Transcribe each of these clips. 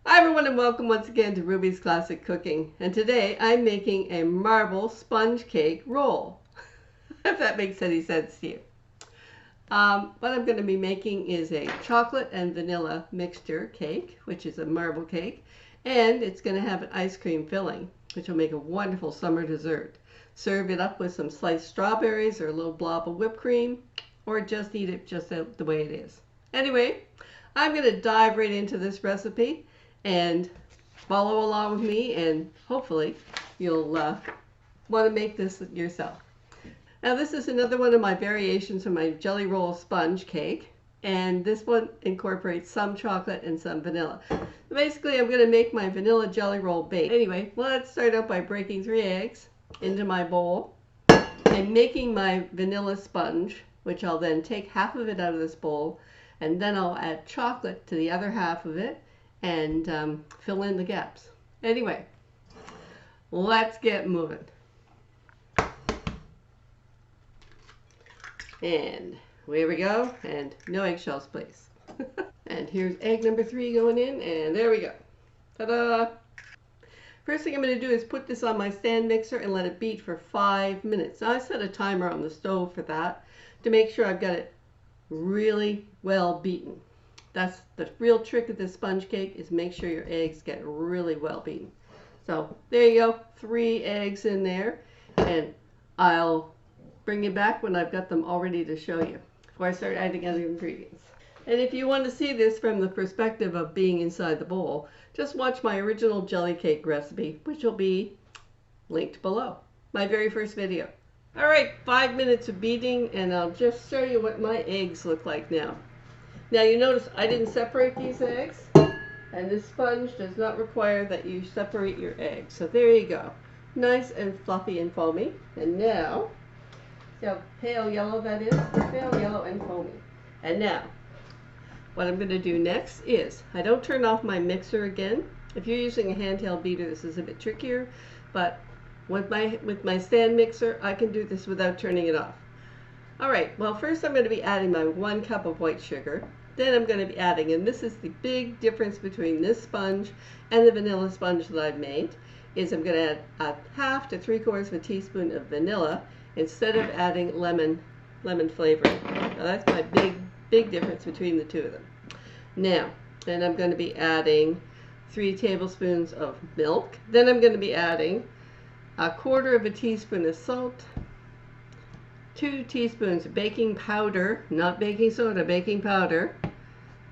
Hi everyone and welcome once again to Ruby's Classic Cooking. And today I'm making a marble sponge cake roll, if that makes any sense to you. What I'm going to be making is a chocolate and vanilla mixture cake, which is a marble cake, and it's going to have an ice cream filling, which will make a wonderful summer dessert. Serve it up with some sliced strawberries or a little blob of whipped cream, or just eat it just the way it is. Anyway, I'm going to dive right into this recipe and follow along with me, and hopefully you'll want to make this yourself. Now this is another one of my variations of my jelly roll sponge cake, and this one incorporates some chocolate and some vanilla. Basically I'm going to make my vanilla jelly roll bake. Anyway, let's start out by breaking 3 eggs into my bowl and making my vanilla sponge, which I'll then take half of it out of this bowl, and then I'll add chocolate to the other half of it and fill in the gaps. Anyway, let's get moving. And here we go, and no eggshells please. And here's egg number 3 going in, and there we go. Ta-da! First thing I'm going to do is put this on my stand mixer and let it beat for 5 minutes. Now I set a timer on the stove for that to make sure I've got it really well beaten. That's the real trick of this sponge cake, is make sure your eggs get really well beaten. So there you go, 3 eggs in there, and I'll bring you back when I've got them all ready to show you before I start adding other ingredients. And if you want to see this from the perspective of being inside the bowl, just watch my original jelly cake recipe, which will be linked below. My very first video. Alright, 5 minutes of beating, and I'll just show you what my eggs look like now. Now you notice I didn't separate these eggs, and this sponge does not require that you separate your eggs. So there you go. Nice and fluffy and foamy. And now, see how pale yellow that is? Pale yellow and foamy. And now, what I'm going to do next is, I don't turn off my mixer again. If you're using a handheld beater, this is a bit trickier, but with my stand mixer, I can do this without turning it off. Alright, well first I'm going to be adding my 1 cup of white sugar. Then I'm going to be adding, and this is the big difference between this sponge and the vanilla sponge that I've made, is I'm going to add a half to 3/4 of a teaspoon of vanilla instead of adding lemon flavoring. Now that's my big difference between the two of them. Now, then I'm going to be adding 3 tablespoons of milk. Then I'm going to be adding 1/4 of a teaspoon of salt, 2 teaspoons of baking powder, not baking soda, baking powder,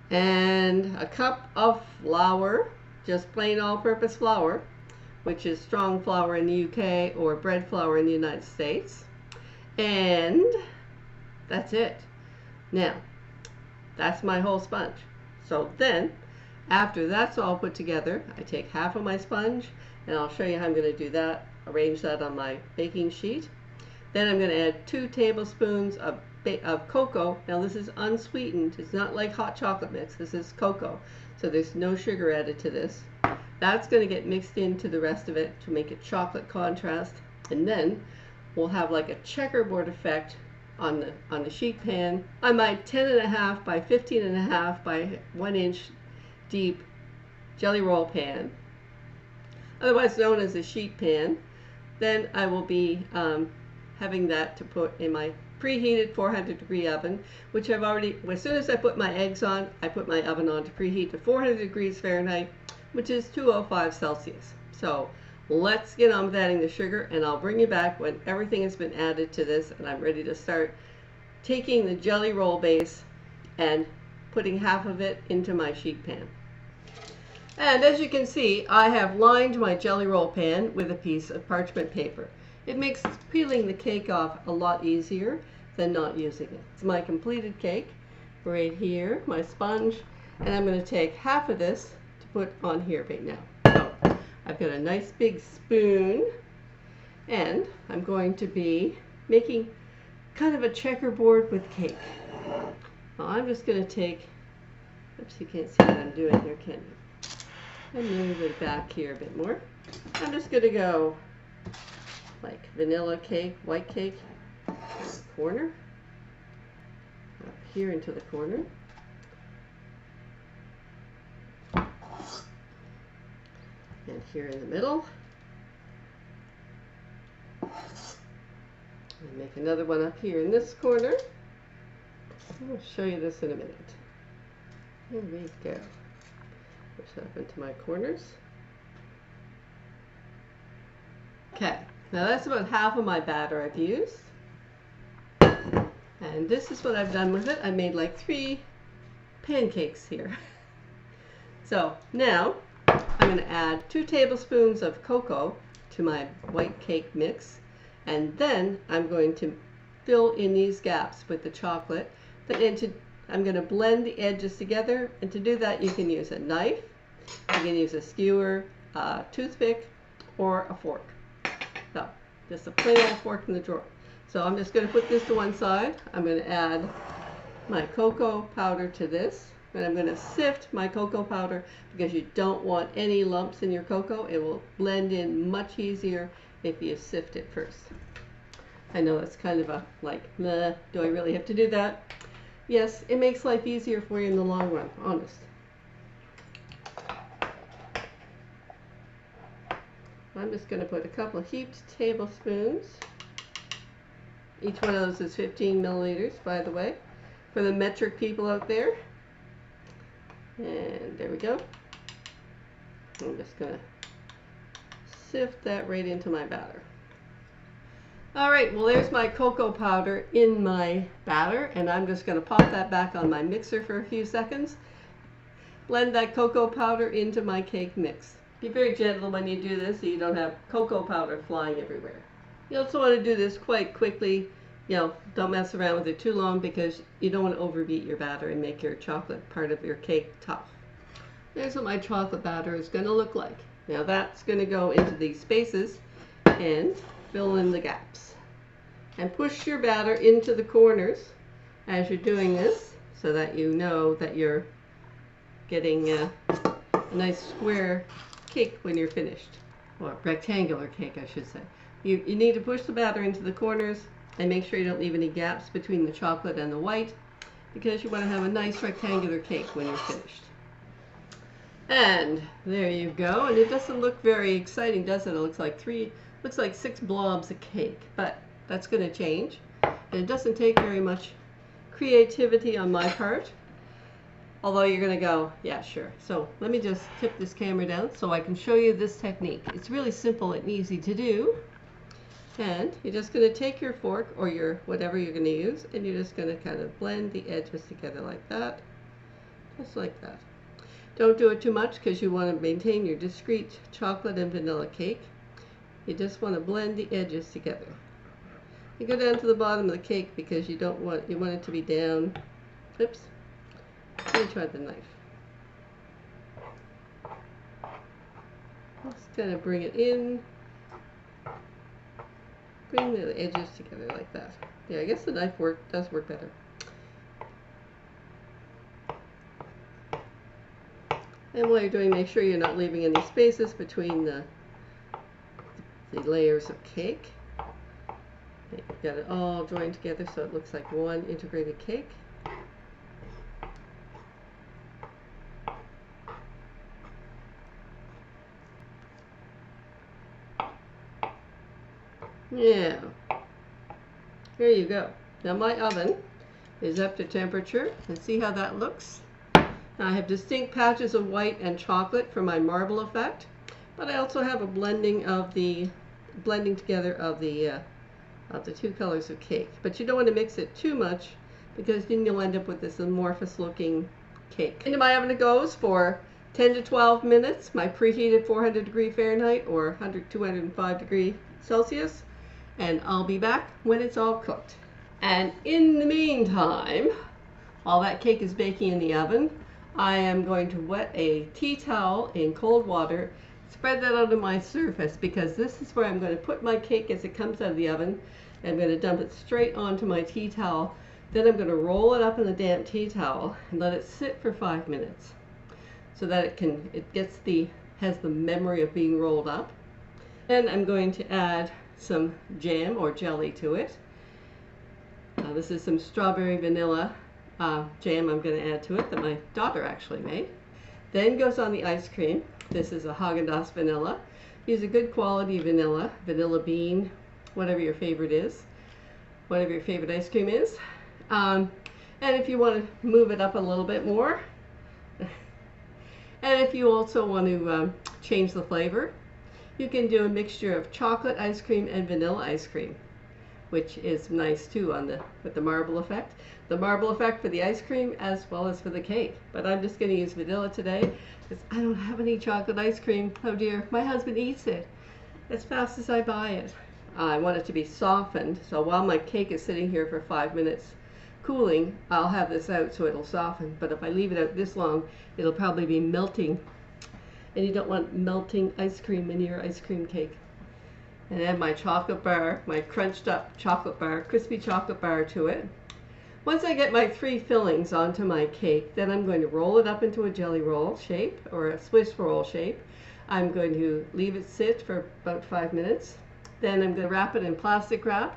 and a cup of flour, just plain all-purpose flour, which is strong flour in the UK or bread flour in the United States. And that's it. Now, that's my whole sponge. So then, after that's all put together, I take half of my sponge, and I'll show you how I'm going to do that, arrange that on my baking sheet. Then I'm going to add 2 tablespoons of cocoa. Now this is unsweetened. It's not like hot chocolate mix. This is cocoa. So there's no sugar added to this. That's going to get mixed into the rest of it to make it chocolate contrast. And then we'll have like a checkerboard effect on the sheet pan. On my 10.5 by 15.5 by 1 inch deep jelly roll pan, otherwise known as a sheet pan. Then I will be having that to put in my preheated 400-degree oven, which I've already, as soon as I put my eggs on, I put my oven on to preheat to 400 degrees Fahrenheit, which is 205 Celsius. So let's get on with adding the sugar, and I'll bring you back when everything has been added to this and I'm ready to start taking the jelly roll base and putting half of it into my sheet pan. And as you can see, I have lined my jelly roll pan with a piece of parchment paper. It makes peeling the cake off a lot easier than not using it. It's my completed cake right here, my sponge, and I'm going to take half of this to put on here right now. So I've got a nice big spoon, and I'm going to be making kind of a checkerboard with cake. Now I'm just going to take, oops, you can't see what I'm doing here, can you? And move it back here a bit more. I'm just going to go like vanilla cake, white cake, corner, up here into the corner. And here in the middle. And make another one up here in this corner. I'll show you this in a minute. Here we go. Push that up into my corners. Okay, now that's about half of my batter I've used. And this is what I've done with it. I made like 3 pancakes here. So now I'm going to add 2 tablespoons of cocoa to my white cake mix. And then I'm going to fill in these gaps with the chocolate. I'm going to blend the edges together. And to do that, you can use a knife, you can use a skewer, a toothpick, or a fork. So just a plain old fork in the drawer. So I'm just going to put this to one side. I'm going to add my cocoa powder to this. And I'm going to sift my cocoa powder because you don't want any lumps in your cocoa. It will blend in much easier if you sift it first. I know it's kind of a like, meh, do I really have to do that? Yes, it makes life easier for you in the long run, honest. I'm just going to put a couple of heaped tablespoons. Each one of those is 15 milliliters, by the way, for the metric people out there. And there we go. I'm just going to sift that right into my batter. Alright, well there's my cocoa powder in my batter, and I'm just going to pop that back on my mixer for a few seconds. Blend that cocoa powder into my cake mix. Be very gentle when you do this so you don't have cocoa powder flying everywhere. You also want to do this quite quickly. You know, don't mess around with it too long because you don't want to overbeat your batter and make your chocolate part of your cake tough. There's what my chocolate batter is going to look like. Now that's going to go into these spaces and fill in the gaps. And push your batter into the corners as you're doing this so that you know that you're getting a nice square cake when you're finished. Or rectangular cake, I should say. You need to push the batter into the corners and make sure you don't leave any gaps between the chocolate and the white because you want to have a nice rectangular cake when you're finished. And there you go. And it doesn't look very exciting, does it? It looks like 6 blobs of cake, but that's going to change. And it doesn't take very much creativity on my part. Although you're going to go, yeah, sure. So let me just tip this camera down so I can show you this technique. It's really simple and easy to do. And you're just going to take your fork or your whatever you're going to use, and you're just going to kind of blend the edges together like that. Just like that. Don't do it too much because you want to maintain your discreet chocolate and vanilla cake. You just want to blend the edges together. You go down to the bottom of the cake because you want it to be down. Oops. Let me try the knife. Just kind of bring it in. Bring the edges together like that. Yeah, I guess the knife does work better. And while you're doing, make sure you're not leaving any spaces between the layers of cake. You've got it all joined together so it looks like one integrated cake. Yeah, here you go. Now my oven is up to temperature, and see how that looks. Now I have distinct patches of white and chocolate for my marble effect, but I also have a blending together of the 2 colors of cake. But you don't want to mix it too much because then you'll end up with this amorphous looking cake. Into my oven it goes for 10 to 12 minutes, my preheated 400 Fahrenheit or 205 Celsius. And I'll be back when it's all cooked. And in the meantime, while that cake is baking in the oven, I am going to wet a tea towel in cold water, spread that onto my surface because this is where I'm going to put my cake as it comes out of the oven. I'm going to dump it straight onto my tea towel. Then I'm going to roll it up in the damp tea towel and let it sit for 5 minutes so that it has the memory of being rolled up. Then I'm going to add some jam or jelly to it. This is some strawberry vanilla jam I'm going to add to it that my daughter actually made. Then goes on the ice cream. This is a Haagen-Dazs vanilla. Use a good quality vanilla, vanilla bean, whatever your favorite is, whatever your favorite ice cream is. And if you want to move it up a little bit more, and if you also want to change the flavor, you can do a mixture of chocolate ice cream and vanilla ice cream, which is nice too with the marble effect. The marble effect for the ice cream as well as for the cake. But I'm just going to use vanilla today because I don't have any chocolate ice cream. Oh dear, my husband eats it as fast as I buy it. I want it to be softened, so while my cake is sitting here for 5 minutes cooling, I'll have this out so it'll soften. But if I leave it out this long, it'll probably be melting. And you don't want melting ice cream in your ice cream cake. And add my chocolate bar, my crunched up chocolate bar, crispy chocolate bar to it. Once I get my 3 fillings onto my cake, then I'm going to roll it up into a jelly roll shape or a Swiss roll shape. I'm going to leave it sit for about 5 minutes. Then I'm going to wrap it in plastic wrap.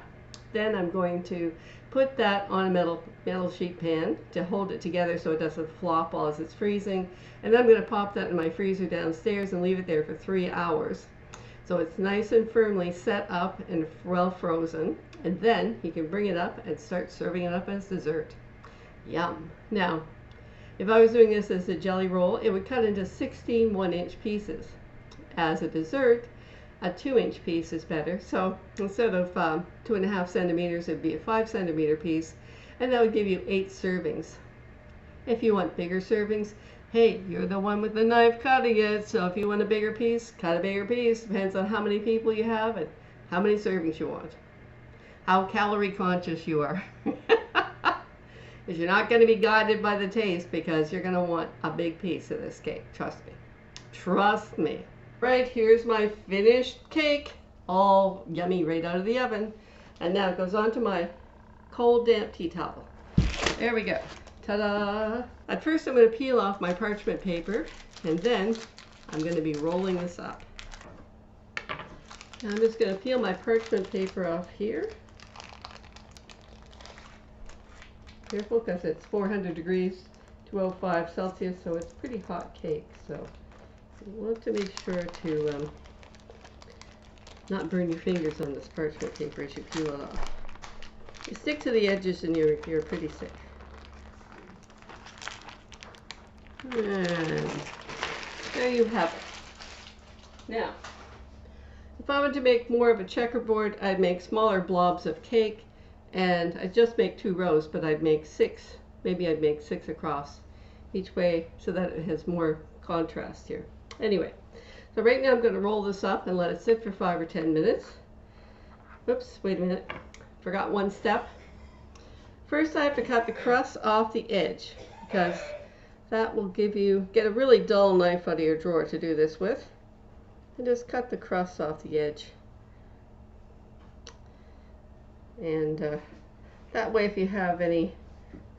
Then I'm going to put that on a metal sheet pan to hold it together so it doesn't flop while it's freezing. And then I'm going to pop that in my freezer downstairs and leave it there for 3 hours. So it's nice and firmly set up and well frozen. And then you can bring it up and start serving it up as dessert. Yum. Now, if I was doing this as a jelly roll, it would cut into 16 1-inch pieces. As a dessert, a 2-inch piece is better. So instead of 2.5 centimeters, it'd be a 5 centimeter piece. And that would give you 8 servings. If you want bigger servings, hey, you're the one with the knife cutting it, so if you want a bigger piece, cut a bigger piece. Depends on how many people you have and how many servings you want. How calorie conscious you are. Because you're not going to be guided by the taste because you're going to want a big piece of this cake. Trust me. Trust me. Right, here's my finished cake. All yummy right out of the oven. And now it goes onto my cold damp tea towel. There we go. Ta-da! At first I'm going to peel off my parchment paper, and then I'm going to be rolling this up. Now I'm just going to peel my parchment paper off here. Careful because it's 400 degrees, 205 Celsius, so it's pretty hot cake. So you want to make sure to not burn your fingers on this parchment paper as you peel it off. You stick to the edges and you're pretty safe. And there you have it. Now, if I wanted to make more of a checkerboard, I'd make smaller blobs of cake, and I'd just make 2 rows, but I'd make 6. Maybe I'd make 6 across each way so that it has more contrast here. Anyway, so right now I'm going to roll this up and let it sit for 5 or 10 minutes. Oops, wait a minute. Forgot one step. First I have to cut the crust off the edge because that will get a really dull knife out of your drawer to do this with. And just cut the crust off the edge. And that way if you have any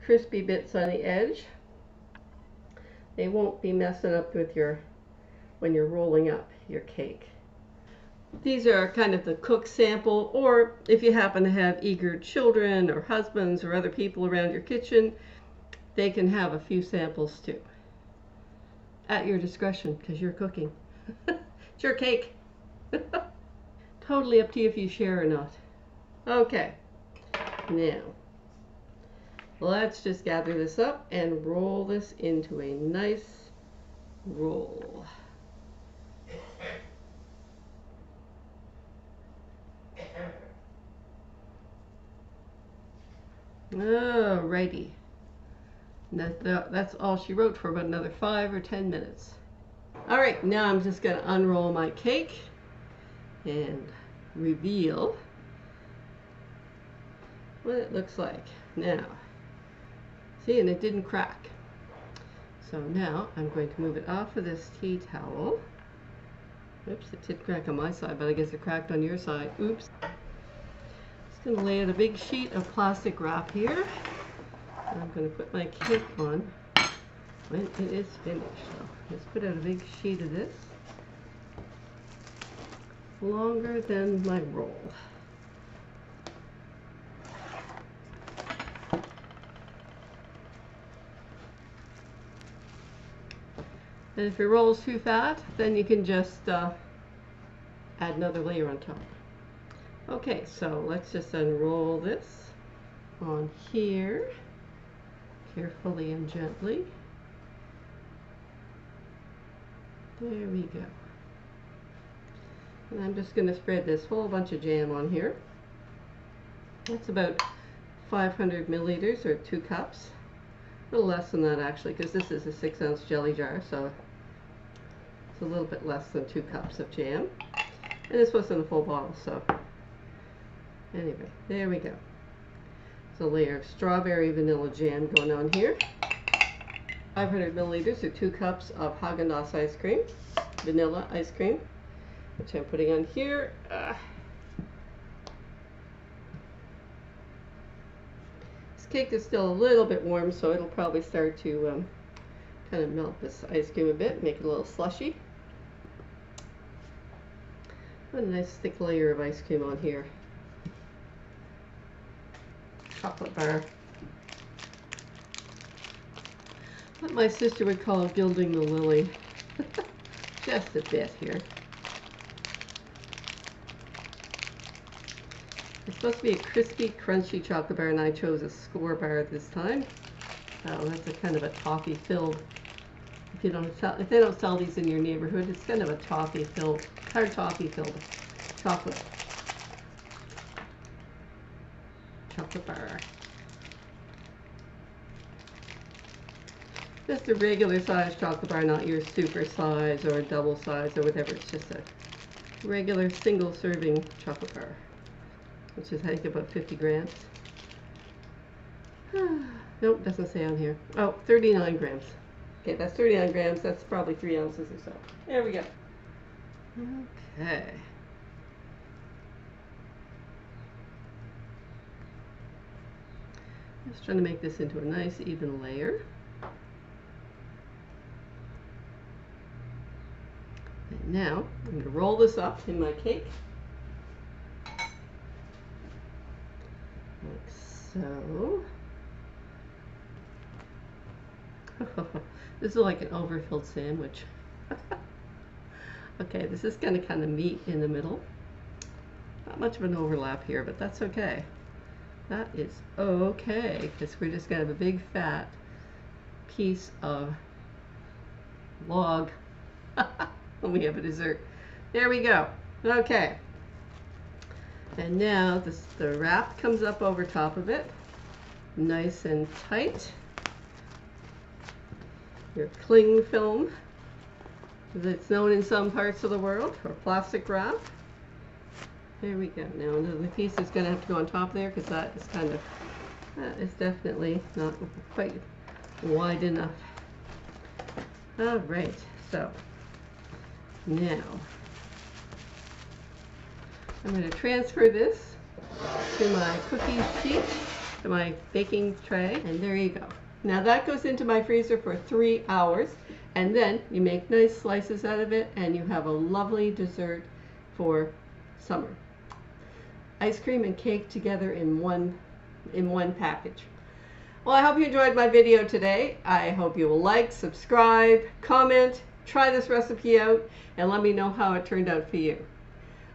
crispy bits on the edge, they won't be messing up with when you're rolling up your cake. These are kind of the cook sample, or if you happen to have eager children or husbands or other people around your kitchen, they can have a few samples too. At your discretion, because you're cooking. It's your cake. Totally up to you if you share or not. Okay, now let's just gather this up and roll this into a nice roll. Alrighty. That's all she wrote for about another 5 or 10 minutes. Alright, now I'm just going to unroll my cake and reveal what it looks like. Now, see, and it didn't crack. So now I'm going to move it off of this tea towel. Oops, it did crack on my side, but I guess it cracked on your side. Oops. Just going to lay out a big sheet of plastic wrap here. I'm going to put my cake on when it is finished. So let's put out a big sheet of this, longer than my roll. And if it rolls too fat, then you can just add another layer on top. Okay, so let's just unroll this on here, carefully and gently. There we go. And I'm just going to spread this whole bunch of jam on here. That's about 500 milliliters or 2 cups. A little less than that actually, because this is a 6-ounce jelly jar, so it's a little bit less than 2 cups of jam. And this wasn't a full bottle, so anyway, there we go. It's a layer of strawberry vanilla jam going on here. 500 milliliters or 2 cups of Haagen-Dazs ice cream, vanilla ice cream, which I'm putting on here. This cake is still a little bit warm, so it'll probably start to kind of melt this ice cream a bit, make it a little slushy. Put a nice thick layer of ice cream on here. Chocolate bar. What my sister would call gilding the lily. Just a bit here. It's supposed to be a crispy, crunchy chocolate bar, and I chose a score bar this time. That's a kind of a toffee-filled. If they don't sell these in your neighborhood, it's kind of a toffee-filled, hard toffee-filled chocolate bar. Just a regular size chocolate bar, not your super size or double size or whatever. It's just a regular single serving chocolate bar, which is I think about 50 grams. Nope, doesn't say on here. Oh, 39 grams. Okay, that's 39 grams. That's probably 3 ounces or so. There we go. Okay. Just trying to make this into a nice even layer. And now I'm going to roll this up in my cake. Like so. This is like an overfilled sandwich. Okay, this is going to kind of meet in the middle. Not much of an overlap here, but that's okay. That is okay, because we're just going to have a big fat piece of log when we have a dessert. There we go. Okay. And now the wrap comes up over top of it, nice and tight. Your cling film, as it's known in some parts of the world, or plastic wrap. There we go. Now the piece is going to have to go on top there, because that is definitely not quite wide enough. All right, so now I'm going to transfer this to my cookie sheet, to my baking tray, and there you go. Now that goes into my freezer for 3 hours, and then you make nice slices out of it, and you have a lovely dessert for summer. Ice cream and cake together in one package. Well, I hope you enjoyed my video today. I hope you will like, subscribe, comment, try this recipe out, and let me know how it turned out for you.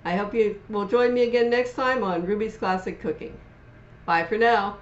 I hope you will join me again next time on Ruby's Classic Cooking. Bye for now.